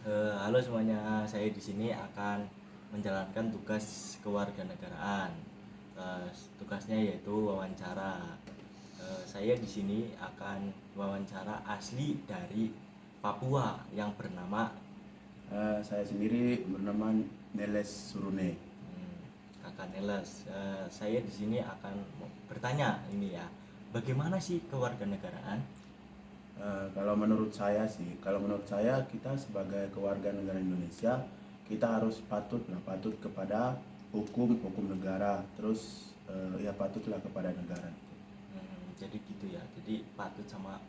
Halo semuanya, saya di sini akan menjalankan tugas kewarganegaraan. Tugasnya yaitu wawancara. Saya di sini akan wawancara asli dari Papua yang bernama Saya sendiri bernama Neles Surune. Kakak Neles. Saya di sini akan bertanya ini ya, bagaimana sih kewarganegaraan? Kalau menurut saya kita sebagai keluarga negara Indonesia kita harus patut kepada hukum negara, terus ya patutlah kepada negara. Jadi gitu ya, jadi patut sama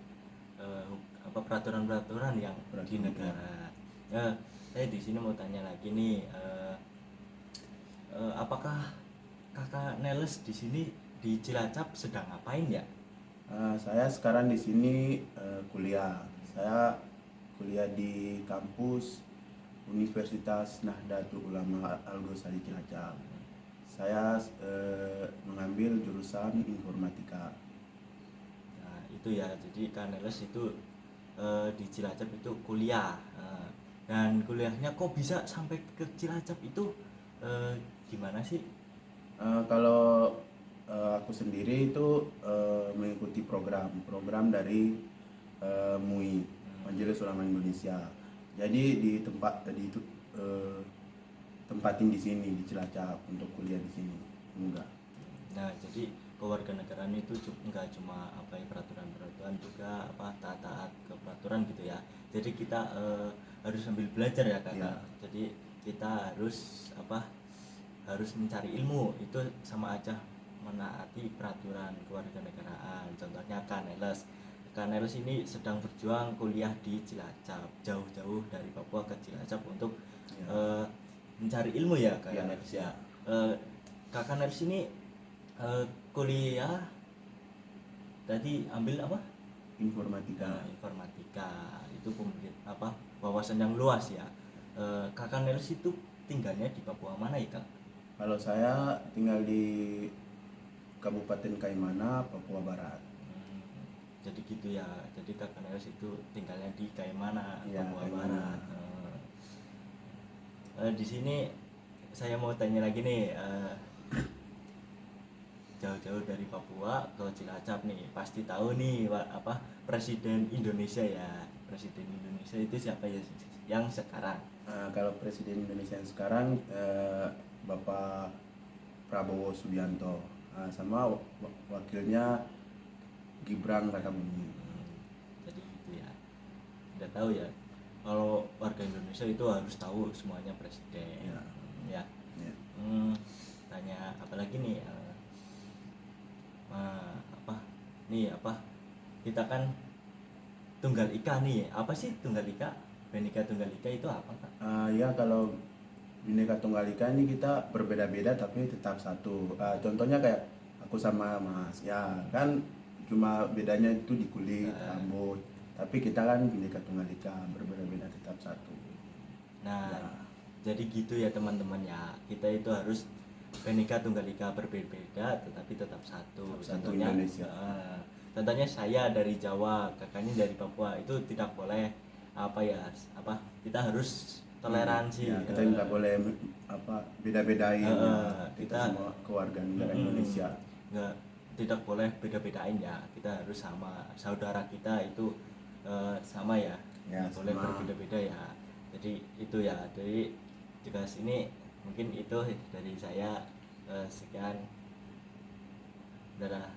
peraturan-peraturan yang di Peraturan, ya. negara. Saya di sini mau tanya lagi nih, apakah kakak Neles di sini di Cilacap sedang ngapain ya? Saya sekarang di sini kuliah. Saya kuliah di kampus Universitas Nahdlatul Ulama Al-Ghazali Cilacap. Saya mengambil jurusan informatika. Nah itu ya, jadi kak Neles itu di Cilacap itu kuliah. Dan kuliahnya kok bisa sampai ke Cilacap itu, eh, gimana sih? Kalau aku sendiri itu mengikuti program dari MUI, Majelis Ulama Indonesia. Jadi tempatin di sini di Cilacap untuk kuliah di sini. Enggak. Nah, jadi kewarganegaraan itu nggak cuma apa ya, peraturan-peraturan, juga apa taat ke peraturan gitu ya. Jadi kita harus sambil belajar ya kakak. Iya. Jadi kita harus apa? Harus mencari ilmu, itu sama aja menaati peraturan kewarganegaraan. Contohnya Kaneles. Kaneles ini sedang berjuang kuliah di Cilacap, jauh-jauh dari Papua ke Cilacap untuk Iya. mencari ilmu ya Kak Iya. Neles ya. Eh, Kakak Neles ini kuliah tadi ambil apa? Informatika. Informatika. Itu apa? Wawasan yang luas ya. Kakak Neles itu tinggalnya di Papua mana ya Kak? Kalau saya tinggal di Kabupaten Kaimana, Papua Barat. Jadi gitu ya. Jadi kakak Neles itu tinggalnya di Kaimana, Iya, Papua Kaimana. Barat. Di sini saya mau tanya lagi nih, jauh-jauh dari Papua ke Cilacap nih, pasti tahu nih apa Presiden Indonesia ya. Presiden Indonesia itu siapa ya yang sekarang? Kalau Presiden Indonesia yang sekarang Bapak Prabowo Subianto, sama wakilnya Gibran Rakabuming. Jadi gitu ya. Udah tahu ya. Kalau warga Indonesia itu harus tahu semuanya presiden. Ya. Ya. Ya. Tanya apa lagi nih? Apa? Nih apa? Kita kan Tunggal Ika nih. Apa sih Tunggal Ika? Bhinneka Tunggal Ika itu apa, Kak? Ya, kalau Bhinneka Tunggal Ika ini kita berbeda-beda tapi tetap satu. Contohnya kayak aku sama Mas, ya kan cuma bedanya itu di kulit, rambut. Tapi kita kan Bhinneka Tunggal Ika, berbeda-beda tetap satu. Nah, Ya. jadi gitu ya teman-teman ya. Kita itu harus Bhinneka Tunggal Ika, berbeda tetapi tetap satu. Satu Contohnya, Indonesia. contohnya saya dari Jawa, kakaknya dari Papua, itu tidak boleh apa ya, apa kita harus toleransi. Ya, kita nggak boleh beda-bedain ya. Kita Kita semua keluarga negara Indonesia. nggak tidak boleh beda-bedain ya, kita harus sama saudara kita itu, sama ya, Ya, nggak boleh sama. berbeda-beda ya. Jadi itu ya, dari tugas ini mungkin itu dari saya. Sekian, dadah.